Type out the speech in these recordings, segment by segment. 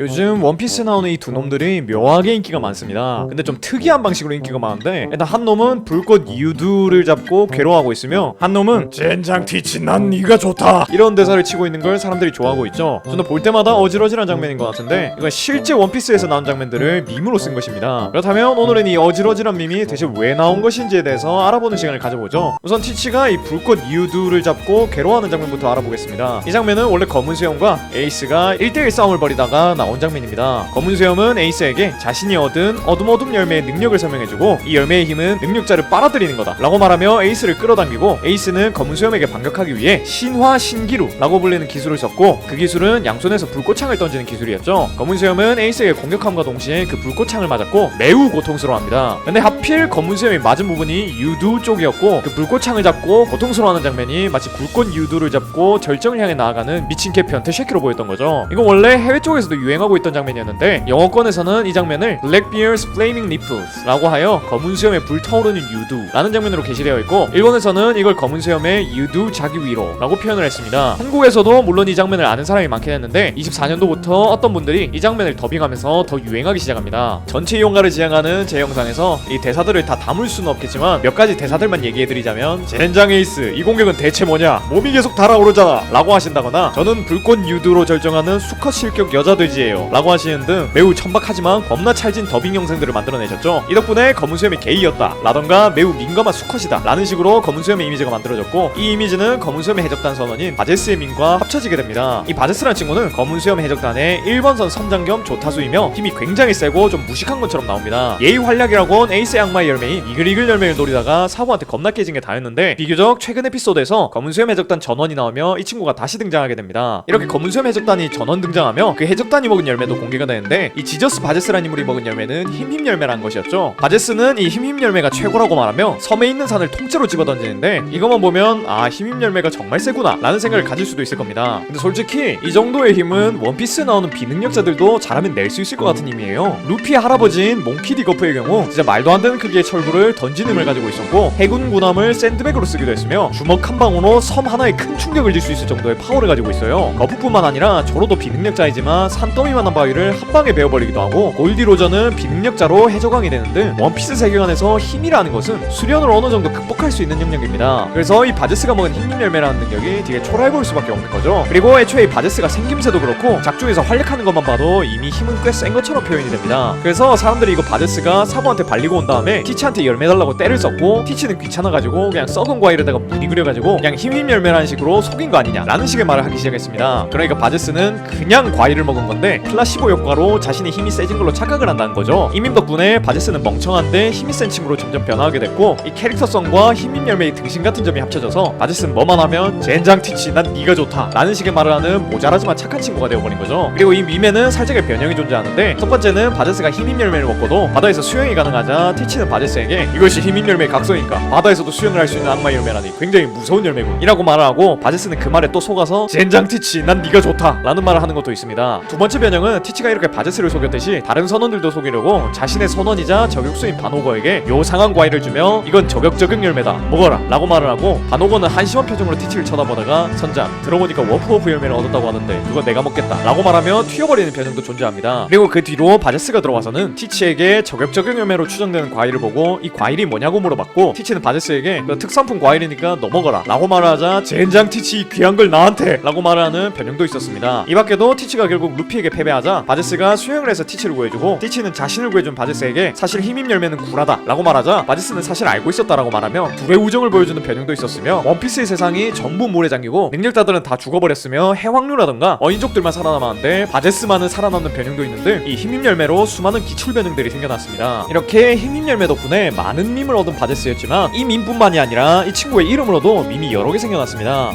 요즘 원피스에 나오는 이 두 놈들이 묘하게 인기가 많습니다. 근데 좀 특이한 방식으로 인기가 많은데, 일단 한 놈은 불꽃 유두를 잡고 괴로워하고 있으며, 한 놈은 젠장 티치 난 네가 좋다 이런 대사를 치고 있는 걸 사람들이 좋아하고 있죠. 저는 볼 때마다 어질어질한 장면인 것 같은데, 이건 실제 원피스에서 나온 장면들을 밈으로 쓴 것입니다. 그렇다면 오늘은 이 어질어질한 밈이 대체 왜 나온 것인지에 대해서 알아보는 시간을 가져보죠. 우선 티치가 이 불꽃 유두를 잡고 괴로워하는 장면부터 알아보겠습니다. 이 장면은 원래 검은 수염과 에이스가 1대1 싸움을 벌이다가 나온 장면입니다. 검은 수염은 에이스에게 자신이 얻은 어둠 열매의 능력을 설명해주고, 이 열매의 힘은 능력자를 빨아들이는 거다 라고 말하며 에이스를 끌어당기고, 에이스는 검은 수염에게 반격하기 위해 신화 신기루 라고 불리는 기술을 썼고, 그 기술은 양손에서 불꽃창을 던지는 기술이었죠. 검은 수염은 에이스에게 공격함과 동시에 그 불꽃창을 맞았고 매우 고통스러워합니다. 근데 하필 검은 수염이 맞은 부분이 유두 쪽이었고, 그 불꽃창을 잡고 고통스러워하는 장면이 마치 불꽃 유두를 잡고 절정을 향해 나아가는 미친 개 변태 쉐키로 보였던 거죠. 이건 원래 해외 쪽에서도 유행하고 있던 장면이었는데, 영어권에서는 이 장면을 Blackbeard's Flaming Nipples 라고 하여 검은 수염에 불타오르는 유두 라는 장면으로 게시되어 있고, 일본에서는 이걸 검은 수염의 유두 자기 위로 라고 표현을 했습니다. 한국에서도 물론 이 장면을 아는 사람이 많긴 했는데, 24년도부터 어떤 분들이 이 장면을 더빙하면서 더 유행하기 시작합니다. 전체 이용가를 지향하는 제 영상에서 이 대사들을 다 담을 수는 없겠지만 몇 가지 대사들만 얘기해드리자면, 젠장 에이스 이 공격은 대체 뭐냐, 몸이 계속 달아오르잖아 라고 하신다거나, 저는 불꽃 유두로 절정하는 수컷 실격 여자 돼지예요 라고 하시는 등 매우 천박하지만 겁나 찰진 더빙 영상들을 만들어내셨죠. 이 덕분에 검은 수염이 게이였다 라던가 매우 민감한 수컷이다 라는 식으로 검은 수염의 이미지가 만들어졌고, 이 이미지는 검은 수염의 해적단 선원인 바제스의 밈과 합쳐지게 됩니다. 이 바제스라는 친구는 검은 수염 해적단의 1번선 선장 겸 조타수이며 힘이 굉장히 세고 좀 무식한 것처럼 나옵니다. 예의 활약이라곤 에이스의 악마의 열매인 이글이글 열매를 노리다가 사부한테 겁나 깨진 게 다였는데, 비교적 최근 에피소드에서 검은 수염 해적단 전원이 나오며 이 친구가 다시 등장하게 됩니다. 이렇게 검은 수염 해적단이 전원 등장하며 그 해적단이 먹은 열매도 공개가 되는데, 이 지저스 바제스라는 인물이 먹은 열매는 힘힘 열매라는 것이었죠. 바제스는 이 힘힘 열매가 최고라고 말하며 섬에 있는 산을 통째로 집어던지는데, 이것만 보면 아, 힘힘 열매가 정말 세구나 라는 생각을 가질 수도 있을 겁니다. 근데 솔직히 이 정도의 힘은 원피스에 나오는 비능력자들도 잘하면 낼 수 있을 것 같은 힘이에요. 루피의 할아버지인 몽키 디거프의 경우 진짜 말도 안 되는 크기의 철구를 던지는 힘을 가지고 있었고, 해군 군함을 샌드백으로 쓰기도 했으며, 주먹 한 방으로 섬 하나에 큰 충격을 줄 수 있을 정도의 파워를 가지고 있어요. 거프뿐만 아니라 저로도 비능력자이지만 산더미만한 바위를 한 방에 베어버리기도 하고, 골디 로저는 비능력자로 해적왕이 되는 등 원피스 세계관에서 힘이라는 것은 수련을 어느 정도 극복할 수 있는 능력입니다. 그래서 이 바제스가 먹은 힘님 열매라는 능력이 되게 초라해 보일 수밖에 없는 거죠. 그리고 애초에 이 바제스가 생김새도 그렇고 작중에서 활약하는 것만 봐도 이미 힘은 꽤 센 것처럼 표현이 됩니다. 그래서 사람들이 이거 바제스가 사부한테 발리고 온 다음에 티치한테 열매 달라고 때를 썼고, 티치는 귀찮아가지고 그냥 썩은 과일에다가 무늬 그려가지고 그냥 힘힘 열매라는 식으로 속인 거 아니냐 라는 식의 말을 하기 시작했습니다. 그러니까 바제스는 그냥 과일을 먹은 건데 플라시보 효과로 자신의 힘이 세진 걸로 착각을 한다는 거죠. 이 밈 덕분에 바제스는 멍청한데 힘이 센 친구로 점점 변화하게 됐고, 이 캐릭터성과 힘임 열매의 등신 같은 점이 합쳐져서 바제스는 뭐만 하면 젠장 티치 난 네가 좋다 라는 식의 말을 하는 모자라지만 착한 친구가 되어버린 거죠. 그리고 이 밈에는 살짝의 변형이 존재하는데, 첫 번째는 바제스가 힘임 열매를 먹고도 바다에서 수영이 가능하자 티치는 바제스에게 이것이 힘임 열매의 각성이니까 바다에서도 수영을 할 수 있는 악마 열매라니 굉장히 무서운 열매군 이라고 말을 하고, 바제스는 그 말에 또 속아서 젠장 티치 난 네가 좋다 라는 말을 하는 것도 있습니다. 두 번째 변형은 티치가 이렇게 바제스를 속였듯이 다른 선원들도 속이려고 자신의 선원이자 저격수인 바노거에게 요상한 과일을 주며 이건 저격 열매다 먹어라 라고 말을 하고, 바노거는 한심한 표정으로 티치를 쳐다보다가 선장 들어보니까 워프 열매를 얻었다고 하던데 그거 내가 먹겠다 라고 말하며 튀어버리는 변형도 존재합니다. 그리고 그 뒤로 바제스가 들어와서는 티치에게 저격 열매로 추정되는 과일을 보고 이 과일이 뭐냐고 물어봤고, 티치는 바제스에게 그 특산품 과일이니까 너 먹어라 라고 말을 하자 젠장 티치 귀한 걸 나한테 라고 말을 하는 변형도 있었습니다. 이 밖에도 티치가 결국 루피에게 패배하자 바제스가 수영을 해서 티치를 구해주고, 티치는 자신을 구해준 바제스에게 사실 힘임 열매는 구라다 라고 말하자 바제스는 사실 알고 있었다라고 말하며 둘의 우정을 보여주는 변형도 있었으며, 원피스의 세상이 전부 물에 잠기고 능력자들은 다 죽어버렸으며 해왕류라던가 어인족들만 살아남았는데 바제스만은 살아남는 변형도 있는데, 이 힘임 열매로 수많은 기출 변형들이 생겨났습니다. 이렇게 힘임 열매 덕분에 많은 밈을 얻은 바제스였지만, 이 밈뿐만이 아니라 이 친구의 이름으로도 밈이 여러 개 생겨났습니다.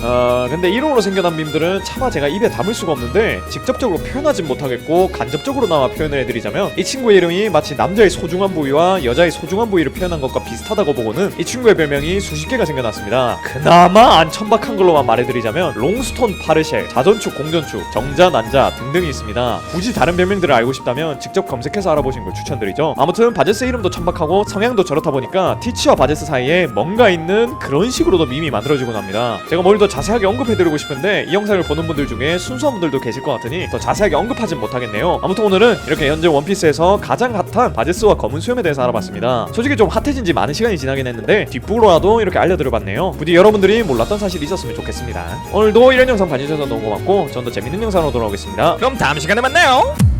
근데 이름으로 생겨난 밈들은 차마 제가 입에 담을 수가 없는데 직접적으로 표현하진 못하겠고, 간접적으로나마 표현을 해드리자면 이 친구의 이름이 마치 남자의 소중한 부위와 여자의 소중한 부위를 표현한 것과 비슷하다고 보고는 이 친구의 별명이 수십 개가 생겨났습니다. 그나마 안 천박한 걸로만 말해드리자면 롱스톤 파르쉐, 자전축, 공전축, 정자, 난자 등등이 있습니다. 굳이 다른 별명들을 알고 싶다면 직접 검색해서 알아보시는 걸 추천드리죠. 아무튼 바제스 이름도 천박하고 성향도 저렇다 보니까 티치와 바제스 사이에 뭔가 있는 그런 식으로도 밈이 만들어지곤 합니다. 제가 뭘 더 자세하게 언급해드리고 싶은데 이 영상을 보는 분들 중에 순수한 분들도 계실 것 같으니 더 자세하게 언급 언급하진 못하겠네요. 아무튼 오늘은 이렇게 현재 원피스에서 가장 핫한 바제스와 검은 수염에 대해서 알아봤습니다. 솔직히 좀 핫해진 지 많은 시간이 지나긴 했는데 뒷북으로라도 이렇게 알려드려봤네요. 부디 여러분들이 몰랐던 사실이 있었으면 좋겠습니다. 오늘도 이런 영상 봐주셔서 너무 고맙고 전 더 재밌는 영상으로 돌아오겠습니다. 그럼 다음 시간에 만나요.